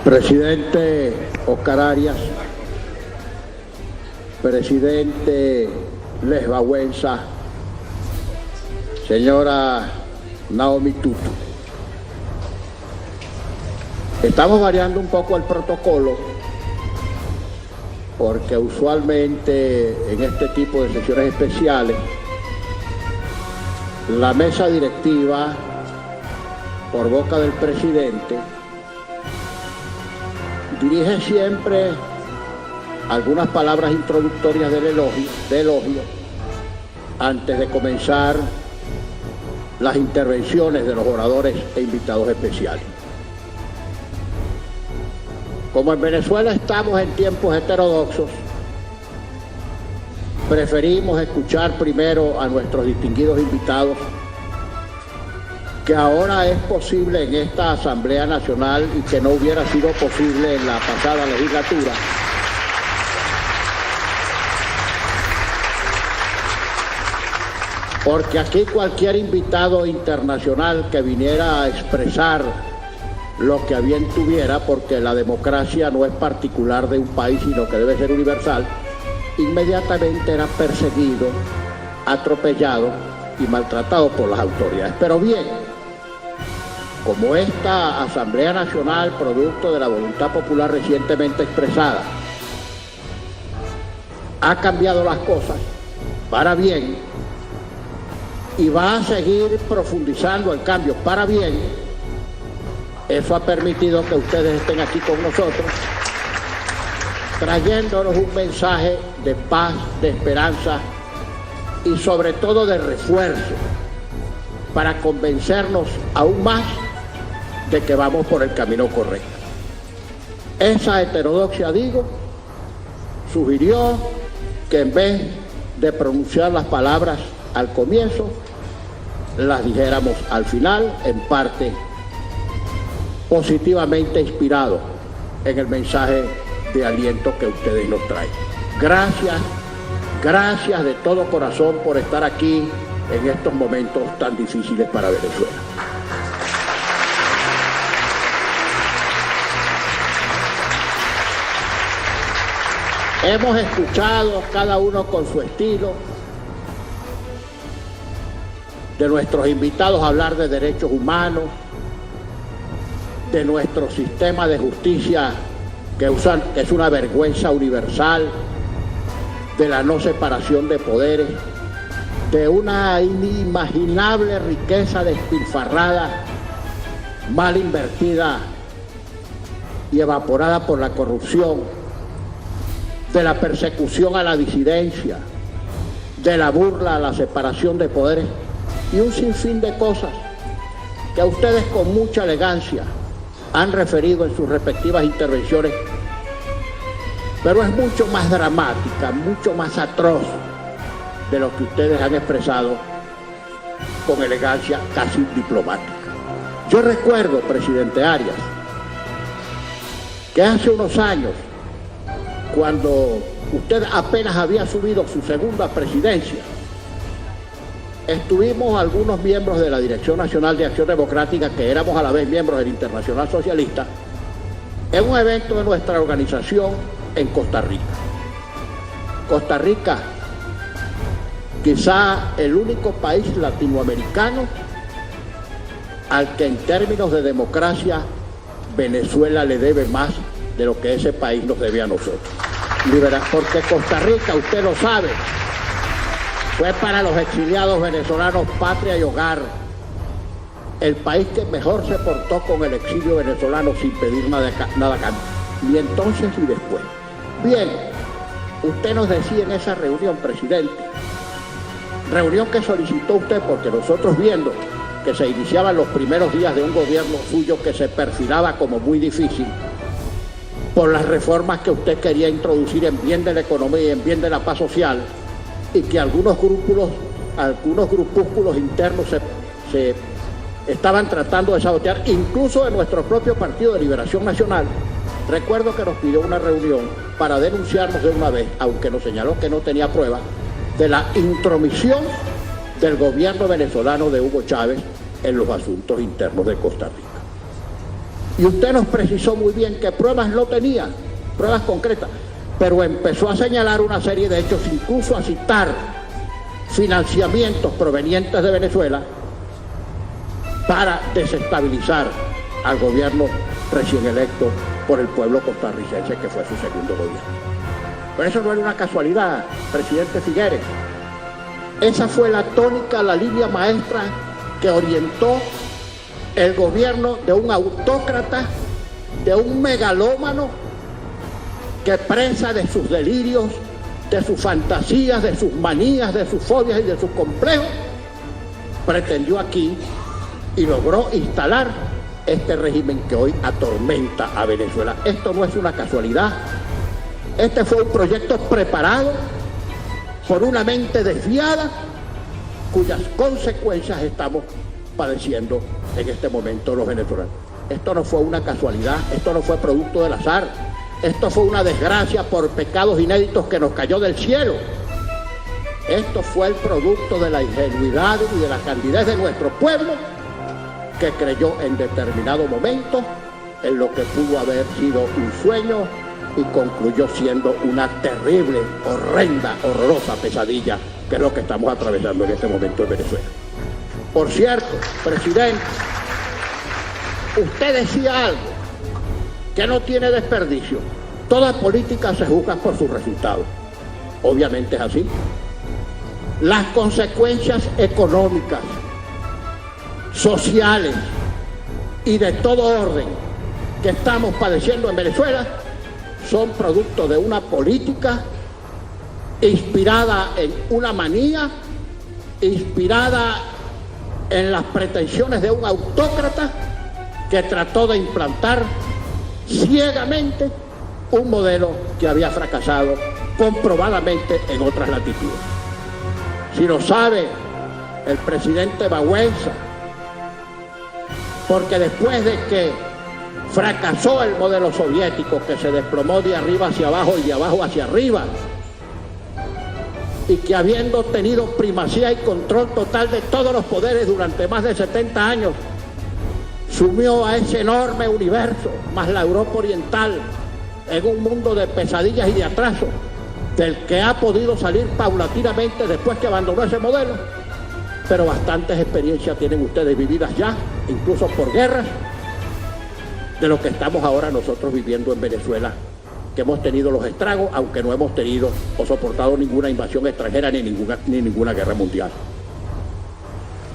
Presidente Oscar Arias, presidente Les Bawenza, señora Naomi Tutu. Estamos variando un poco el protocolo porque usualmente en este tipo de sesiones especiales la mesa directiva, por boca del presidente, dirige siempre algunas palabras introductorias de elogio antes de comenzar las intervenciones de los oradores e invitados especiales. Como en Venezuela estamos en tiempos heterodoxos, preferimos escuchar primero a nuestros distinguidos invitados, que ahora es posible en esta Asamblea Nacional y que no hubiera sido posible en la pasada legislatura. Porque aquí cualquier invitado internacional que viniera a expresar lo que a bien tuviera, porque la democracia no es particular de un país, sino que debe ser universal, inmediatamente era perseguido, atropellado y maltratado por las autoridades. Pero bien, como esta Asamblea Nacional, producto de la voluntad popular recientemente expresada, ha cambiado las cosas para bien y va a seguir profundizando el cambio para bien, eso ha permitido que ustedes estén aquí con nosotros, trayéndonos un mensaje de paz, de esperanza y sobre todo de refuerzo para convencernos aún más de que vamos por el camino correcto. Esa heterodoxia, digo, sugirió que en vez de pronunciar las palabras al comienzo, las dijéramos al final, en parte positivamente inspirado en el mensaje de aliento que ustedes nos traen. Gracias de todo corazón por estar aquí en estos momentos tan difíciles para Venezuela. Hemos escuchado cada uno con su estilo de nuestros invitados hablar de derechos humanos, de nuestro sistema de justicia que es una vergüenza universal, de la no separación de poderes, de una inimaginable riqueza despilfarrada, mal invertida y evaporada por la corrupción, de la persecución a la disidencia, de la burla a la separación de poderes y un sinfín de cosas que a ustedes con mucha elegancia han referido en sus respectivas intervenciones, pero es mucho más dramática, mucho más atroz de lo que ustedes han expresado con elegancia casi diplomática. Yo recuerdo, presidente Arias, que hace unos años, cuando usted apenas había asumido su segunda presidencia, estuvimos algunos miembros de la Dirección Nacional de Acción Democrática, que éramos a la vez miembros del Internacional Socialista, en un evento de nuestra organización en Costa Rica. Costa Rica, quizá el único país latinoamericano al que en términos de democracia Venezuela le debe más de lo que ese país nos debe a nosotros. Porque Costa Rica, usted lo sabe, fue para los exiliados venezolanos patria y hogar, el país que mejor se portó con el exilio venezolano sin pedir nada a cambio, ni entonces ni después. Bien, usted nos decía en esa reunión, presidente, reunión que solicitó usted porque nosotros, viendo que se iniciaban los primeros días de un gobierno suyo que se perfilaba como muy difícil por las reformas que usted quería introducir en bien de la economía y en bien de la paz social, y que algunos grupúsculos internos se estaban tratando de sabotear, incluso de nuestro propio Partido de Liberación Nacional. Recuerdo que nos pidió una reunión para denunciarnos de una vez, aunque nos señaló que no tenía prueba, de la intromisión del gobierno venezolano de Hugo Chávez en los asuntos internos de Costa Rica. Y usted nos precisó muy bien que pruebas no tenía, pruebas concretas, pero empezó a señalar una serie de hechos, incluso a citar financiamientos provenientes de Venezuela para desestabilizar al gobierno recién electo por el pueblo costarricense, que fue su segundo gobierno. Pero eso no era una casualidad, presidente Figueres. Esa fue la tónica, la línea maestra que orientó el gobierno de un autócrata, de un megalómano que, presa de sus delirios, de sus fantasías, de sus manías, de sus fobias y de sus complejos, pretendió aquí y logró instalar este régimen que hoy atormenta a Venezuela. Esto no es una casualidad. Este fue un proyecto preparado por una mente desviada, cuyas consecuencias estamos padeciendo en este momento los venezolanos. Esto no fue una casualidad, esto no fue producto del azar, esto fue una desgracia por pecados inéditos que nos cayó del cielo. Esto fue el producto de la ingenuidad y de la candidez de nuestro pueblo, que creyó en determinado momento en lo que pudo haber sido un sueño y concluyó siendo una terrible, horrenda, horrorosa pesadilla, que es lo que estamos atravesando en este momento en Venezuela. Por cierto, presidente, usted decía algo que no tiene desperdicio. Toda política se juzga por sus resultados. Obviamente es así. Las consecuencias económicas, sociales y de todo orden que estamos padeciendo en Venezuela son producto de una política inspirada en una manía, inspirada en las pretensiones de un autócrata que trató de implantar ciegamente un modelo que había fracasado comprobadamente en otras latitudes. Si lo sabe el presidente Bawenza, porque después de que fracasó el modelo soviético, que se desplomó de arriba hacia abajo y de abajo hacia arriba, y que habiendo tenido primacía y control total de todos los poderes durante más de 70 años, sumió a ese enorme universo, más la Europa Oriental, en un mundo de pesadillas y de atraso, del que ha podido salir paulatinamente después que abandonó ese modelo. Pero bastantes experiencias tienen ustedes vividas ya, incluso por guerras, de lo que estamos ahora nosotros viviendo en Venezuela, que hemos tenido los estragos, aunque no hemos tenido o soportado ninguna invasión extranjera ni ninguna guerra mundial.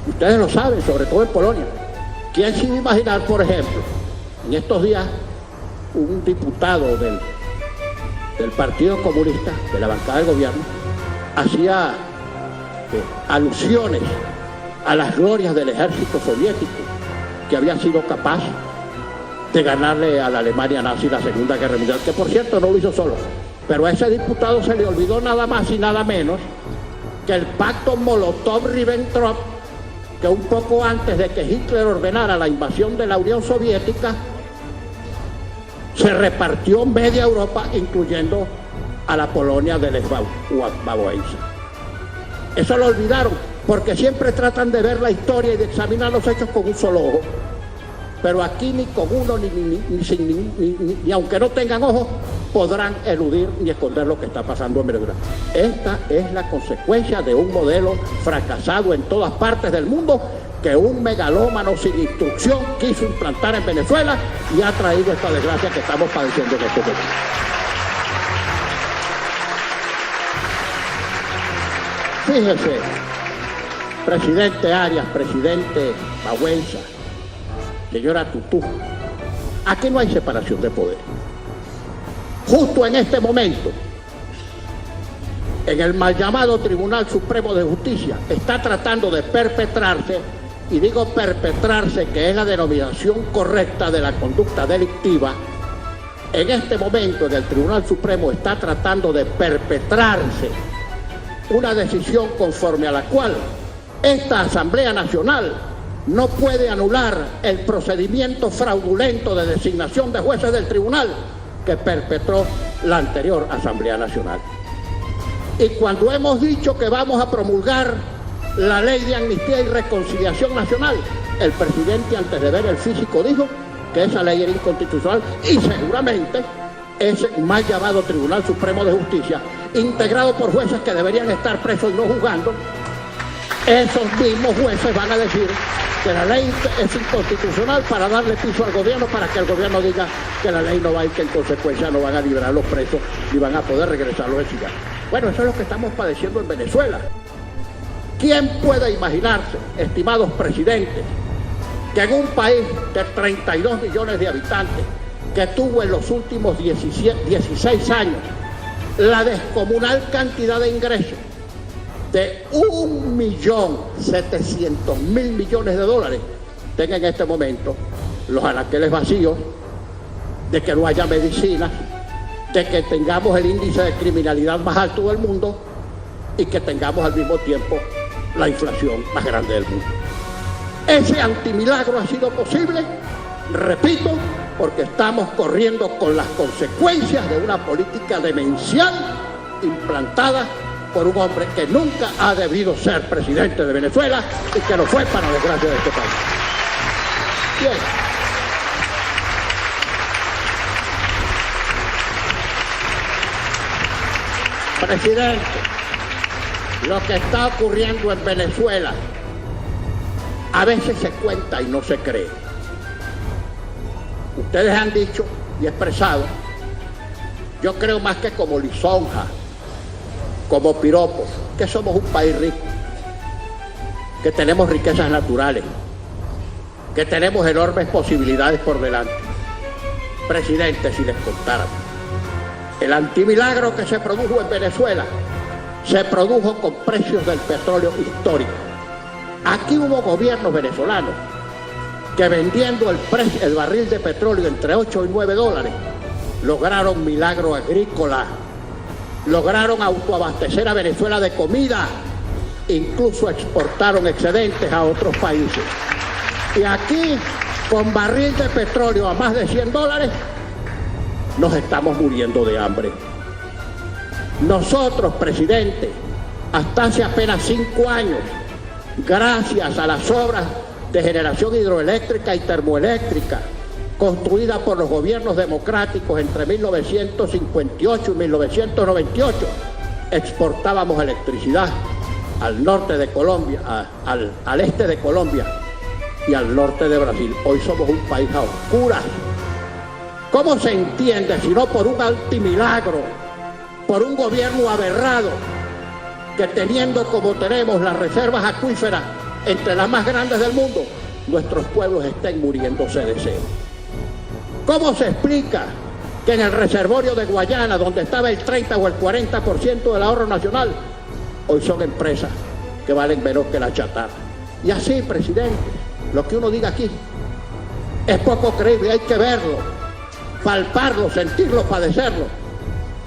Ustedes lo saben, sobre todo en Polonia. ¿Quién se iba a imaginar, por ejemplo, en estos días un diputado del Partido Comunista, de la bancada del gobierno, hacía alusiones a las glorias del ejército soviético, que había sido capaz de ganarle a la Alemania nazi la Segunda Guerra Mundial, que por cierto no lo hizo solo, pero a ese diputado se le olvidó nada más y nada menos que el pacto Molotov-Ribbentrop, que un poco antes de que Hitler ordenara la invasión de la Unión Soviética, se repartió media Europa, incluyendo a la Polonia de Lech Wałęsa. Eso lo olvidaron, porque siempre tratan de ver la historia y de examinar los hechos con un solo ojo. Pero aquí ni con uno, ni aunque no tengan ojos, podrán eludir ni esconder lo que está pasando en Venezuela. Esta es la consecuencia de un modelo fracasado en todas partes del mundo, que un megalómano sin instrucción quiso implantar en Venezuela y ha traído esta desgracia que estamos padeciendo en este momento. Fíjese, presidente Arias, presidente Bawenza, señora Tutú, aquí no hay separación de poderes. Justo en este momento, en el mal llamado Tribunal Supremo de Justicia, está tratando de perpetrarse, y digo perpetrarse, que es la denominación correcta de la conducta delictiva. En este momento, en el Tribunal Supremo está tratando de perpetrarse una decisión conforme a la cual esta Asamblea Nacional no puede anular el procedimiento fraudulento de designación de jueces del tribunal que perpetró la anterior Asamblea Nacional. Y cuando hemos dicho que vamos a promulgar la Ley de Amnistía y Reconciliación Nacional, el presidente, antes de ver el físico, dijo que esa ley era inconstitucional y seguramente ese mal llamado Tribunal Supremo de Justicia, integrado por jueces que deberían estar presos y no juzgando, esos mismos jueces van a decir que la ley es inconstitucional para darle piso al gobierno, para que el gobierno diga que la ley no va y que en consecuencia no van a liberar a los presos ni van a poder regresar a los exiliados. Bueno, eso es lo que estamos padeciendo en Venezuela. ¿Quién puede imaginarse, estimados presidentes, que en un país de 32 millones de habitantes, que tuvo en los últimos 16 años la descomunal cantidad de ingresos de 1.700.000 millones de dólares, tenga en este momento los anaqueles vacíos, de que no haya medicinas, de que tengamos el índice de criminalidad más alto del mundo y que tengamos al mismo tiempo la inflación más grande del mundo? Ese antimilagro ha sido posible, repito, porque estamos corriendo con las consecuencias de una política demencial implantada por un hombre que nunca ha debido ser presidente de Venezuela y que lo fue para desgracia de este país. Bien. Presidente, lo que está ocurriendo en Venezuela a veces se cuenta y no se cree. Ustedes han dicho y expresado, yo creo más que como lisonja, como piropos, que somos un país rico, que tenemos riquezas naturales, que tenemos enormes posibilidades por delante. Presidente, si les contáramos, el antimilagro que se produjo en Venezuela se produjo con precios del petróleo históricos. Aquí hubo gobiernos venezolanos que vendiendo el barril de petróleo entre 8 y 9 dólares, lograron milagro agrícola, lograron autoabastecer a Venezuela de comida, incluso exportaron excedentes a otros países. Y aquí, con barril de petróleo a más de 100 dólares, nos estamos muriendo de hambre. Nosotros, presidente, hasta hace apenas 5 años, gracias a las obras de generación hidroeléctrica y termoeléctrica construidas por los gobiernos democráticos entre 1958 y 1998, exportábamos electricidad al norte de Colombia, al este de Colombia y al norte de Brasil. Hoy somos un país a oscuras. ¿Cómo se entiende si no por un antimilagro, por un gobierno aberrado, que teniendo como tenemos las reservas acuíferas entre las más grandes del mundo, nuestros pueblos estén muriéndose de sed? ¿Cómo se explica que en el reservorio de Guayana, donde estaba el 30 o el 40% del ahorro nacional, hoy son empresas que valen menos que la chatarra? Y así, presidente, lo que uno diga aquí es poco creíble, hay que verlo, palparlo, sentirlo, padecerlo,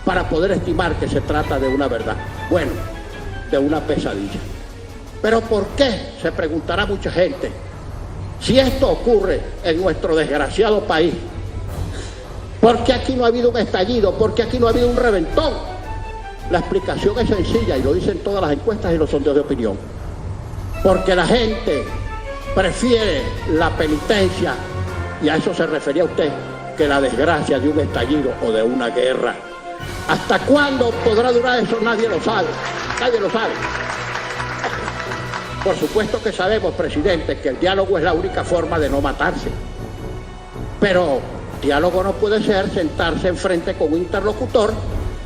para poder estimar que se trata de una verdad. Bueno, de una pesadilla. ¿Pero por qué?, se preguntará mucha gente, si esto ocurre en nuestro desgraciado país. ¿Por qué aquí no ha habido un estallido? ¿Por qué aquí no ha habido un reventón? La explicación es sencilla y lo dicen todas las encuestas y los sondeos de opinión. Porque la gente prefiere la penitencia, y a eso se refería usted, que la desgracia de un estallido o de una guerra. ¿Hasta cuándo podrá durar eso? Nadie lo sabe. Nadie lo sabe. Por supuesto que sabemos, presidente, que el diálogo es la única forma de no matarse. Pero diálogo no puede ser sentarse enfrente con un interlocutor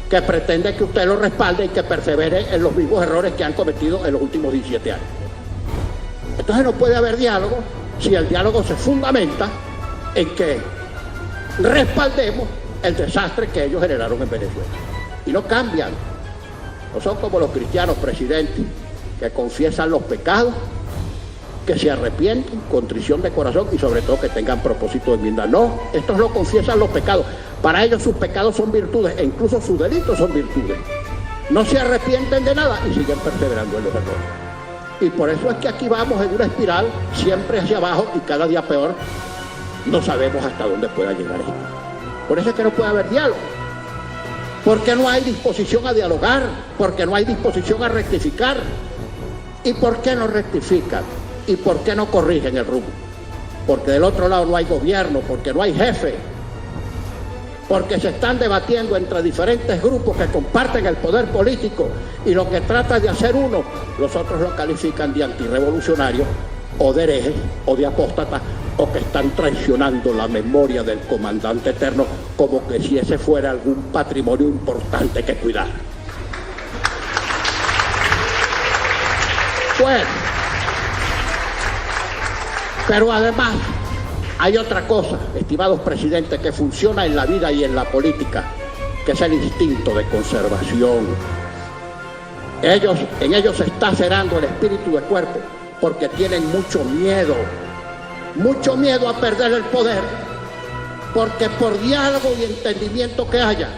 que pretende que usted lo respalde y que persevere en los mismos errores que han cometido en los últimos 17 años. Entonces no puede haber diálogo si el diálogo se fundamenta en que respaldemos el desastre que ellos generaron en Venezuela. Y no cambian. No son como los cristianos, presidente, que confiesan los pecados, que se arrepienten, contrición de corazón y sobre todo que tengan propósito de enmienda. No, estos no confiesan los pecados. Para ellos sus pecados son virtudes e incluso sus delitos son virtudes. No se arrepienten de nada y siguen perseverando en los errores. Y por eso es que aquí vamos en una espiral siempre hacia abajo y cada día peor. No sabemos hasta dónde pueda llegar esto. Por eso es que no puede haber diálogo. Porque no hay disposición a dialogar, porque no hay disposición a rectificar. ¿Y por qué no rectifican? ¿Y por qué no corrigen el rumbo? porque del otro lado no hay gobierno, porque no hay jefe, porque se están debatiendo entre diferentes grupos que comparten el poder político y lo que trata de hacer uno, los otros lo califican de antirrevolucionario o de herejes o de apóstatas o que están traicionando la memoria del comandante eterno como que si ese fuera algún patrimonio importante que cuidar. Bueno, pero además hay otra cosa, estimados presidentes, que funciona en la vida y en la política, que es el instinto de conservación. En ellos se está cerrando el espíritu de cuerpo, porque tienen mucho miedo a perder el poder, porque por diálogo y entendimiento que haya,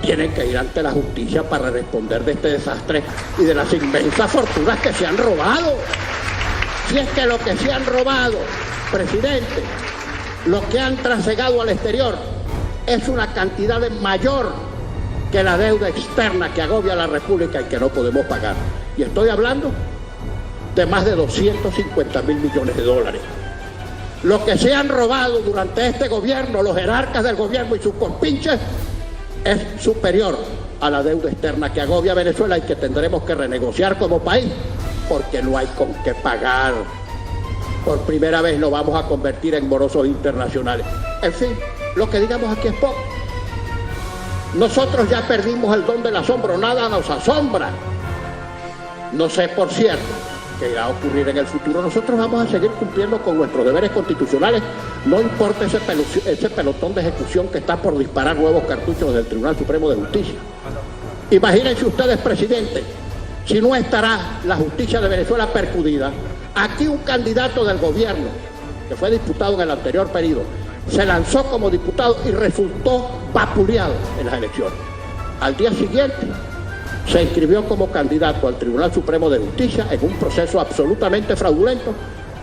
tienen que ir ante la justicia para responder de este desastre y de las inmensas fortunas que se han robado. Si es que lo que se han robado, presidente, lo que han trasegado al exterior es una cantidad mayor que la deuda externa que agobia a la República y que no podemos pagar. Y estoy hablando de más de 250.000 millones de dólares. Lo que se han robado durante este gobierno, los jerarcas del gobierno y sus compinches, es superior a la deuda externa que agobia a Venezuela y que tendremos que renegociar como país, porque no hay con qué pagar. Por primera vez nos vamos a convertir en morosos internacionales. En fin, lo que digamos aquí es poco. Nosotros ya perdimos el don del asombro, nada nos asombra. No sé, por cierto, qué irá a ocurrir en el futuro. Nosotros vamos a seguir cumpliendo con nuestros deberes constitucionales, no importa ese pelotón de ejecución que está por disparar nuevos cartuchos del Tribunal Supremo de Justicia. Imagínense ustedes, presidente, si no estará la justicia de Venezuela percudida. Aquí un candidato del gobierno, que fue diputado en el anterior periodo, se lanzó como diputado y resultó vapuleado en las elecciones. Al día siguiente se inscribió como candidato al Tribunal Supremo de Justicia en un proceso absolutamente fraudulento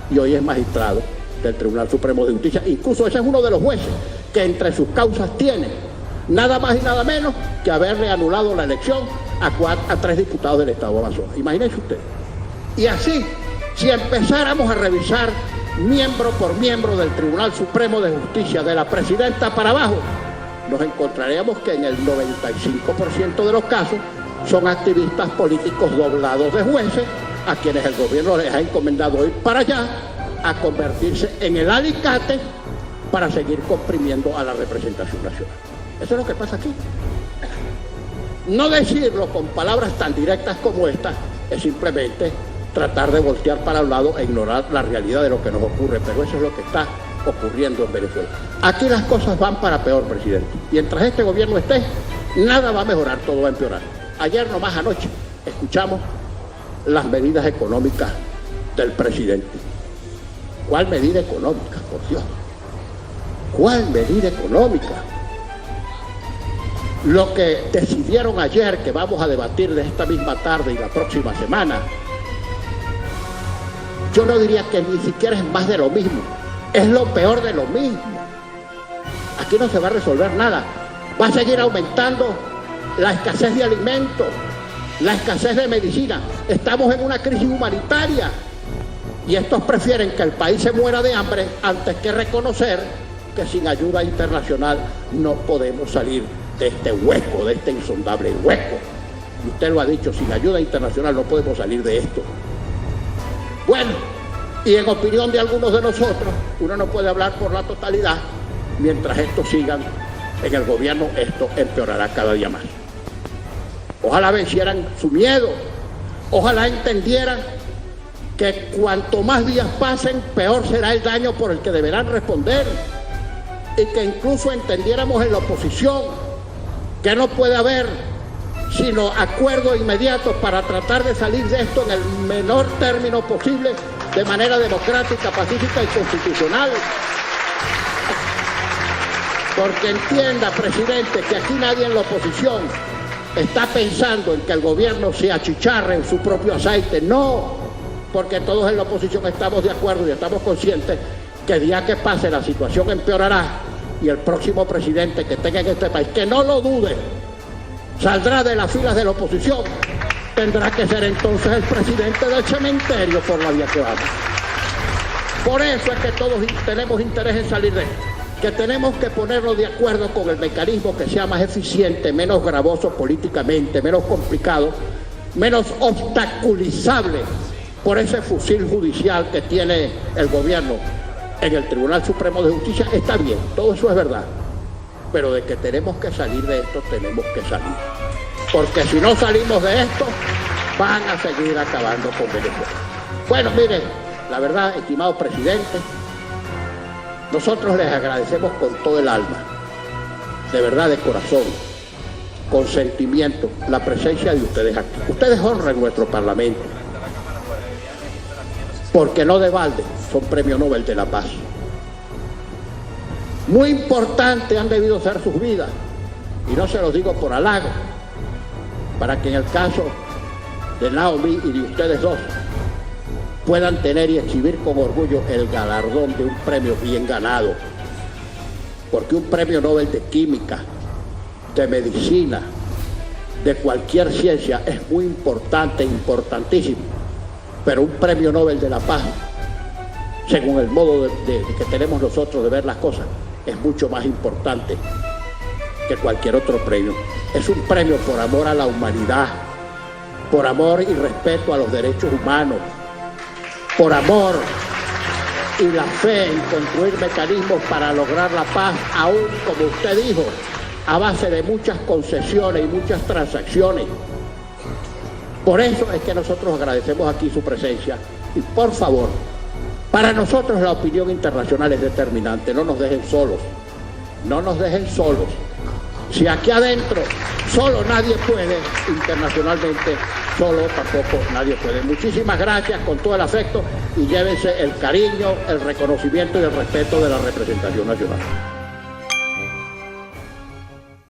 y hoy es magistrado del Tribunal Supremo de Justicia. Incluso ese es uno de los jueces que entre sus causas tiene nada más y nada menos que haberle anulado la elección a 3 diputados del Estado Amazonas. Imagínense usted. Y así, si empezáramos a revisar miembro por miembro del Tribunal Supremo de Justicia, de la presidenta para abajo, nos encontraríamos que en el 95% de los casos son activistas políticos doblados de jueces, a quienes el gobierno les ha encomendado ir para allá a convertirse en el alicate para seguir comprimiendo a la representación nacional. Eso es lo que pasa aquí. No decirlo con palabras tan directas como esta es simplemente tratar de voltear para un lado e ignorar la realidad de lo que nos ocurre, pero eso es lo que está ocurriendo en Venezuela. Aquí las cosas van para peor, presidente. Mientras este gobierno esté, nada va a mejorar, todo va a empeorar. Ayer nomás anoche escuchamos las medidas económicas del presidente. ¿Cuál medida económica, por Dios? ¿Cuál medida económica? Lo que decidieron ayer, que vamos a debatir de esta misma tarde y la próxima semana, yo no diría que ni siquiera es más de lo mismo, es lo peor de lo mismo. Aquí no se va a resolver nada, va a seguir aumentando la escasez de alimentos, la escasez de medicina. Estamos en una crisis humanitaria y estos prefieren que el país se muera de hambre antes que reconocer que sin ayuda internacional no podemos salir de este hueco, de este insondable hueco. Y usted lo ha dicho, sin ayuda internacional no podemos salir de esto. Bueno, y en opinión de algunos de nosotros, uno no puede hablar por la totalidad. Mientras estos sigan en el gobierno, esto empeorará cada día más. Ojalá vencieran su miedo, ojalá entendieran que cuanto más días pasen, peor será el daño por el que deberán responder, y que incluso entendiéramos en la oposición que no puede haber sino acuerdos inmediatos para tratar de salir de esto en el menor término posible, de manera democrática, pacífica y constitucional. Porque entienda, presidente, que aquí nadie en la oposición está pensando en que el gobierno se achicharre en su propio aceite. No, porque todos en la oposición estamos de acuerdo y estamos conscientes que el día que pase la situación empeorará y el próximo presidente que tenga en este país, que no lo dude, saldrá de las filas de la oposición, tendrá que ser entonces el presidente del cementerio por la vía que vamos. Por eso es que todos tenemos interés en salir de esto, que tenemos que ponernos de acuerdo con el mecanismo que sea más eficiente, menos gravoso políticamente, menos complicado, menos obstaculizable por ese fusil judicial que tiene el gobierno en el Tribunal Supremo de Justicia. Está bien, todo eso es verdad, pero de que tenemos que salir de esto, tenemos que salir, porque si no salimos de esto, van a seguir acabando con Venezuela. Bueno, miren, la verdad, estimado presidente, nosotros les agradecemos con todo el alma, de verdad, de corazón, con sentimiento, la presencia de ustedes aquí. Ustedes honran nuestro Parlamento, porque no de balde son Premio Nobel de la Paz. Muy importante han debido ser sus vidas, y no se los digo por halago, para que en el caso de Naomi y de ustedes dos puedan tener y exhibir con orgullo el galardón de un premio bien ganado, porque un premio Nobel de química, de medicina, de cualquier ciencia es muy importante, importantísimo, pero un premio Nobel de la Paz, según el modo que tenemos nosotros de ver las cosas, es mucho más importante que cualquier otro premio. Es un premio por amor a la humanidad, por amor y respeto a los derechos humanos, por amor y la fe en construir mecanismos para lograr la paz, aún, como usted dijo, a base de muchas concesiones y muchas transacciones. Por eso es que nosotros agradecemos aquí su presencia y, por favor, para nosotros la opinión internacional es determinante. No nos dejen solos, no nos dejen solos. Si aquí adentro solo nadie puede, internacionalmente solo tampoco nadie puede. Muchísimas gracias, con todo el afecto, y llévense el cariño, el reconocimiento y el respeto de la representación nacional.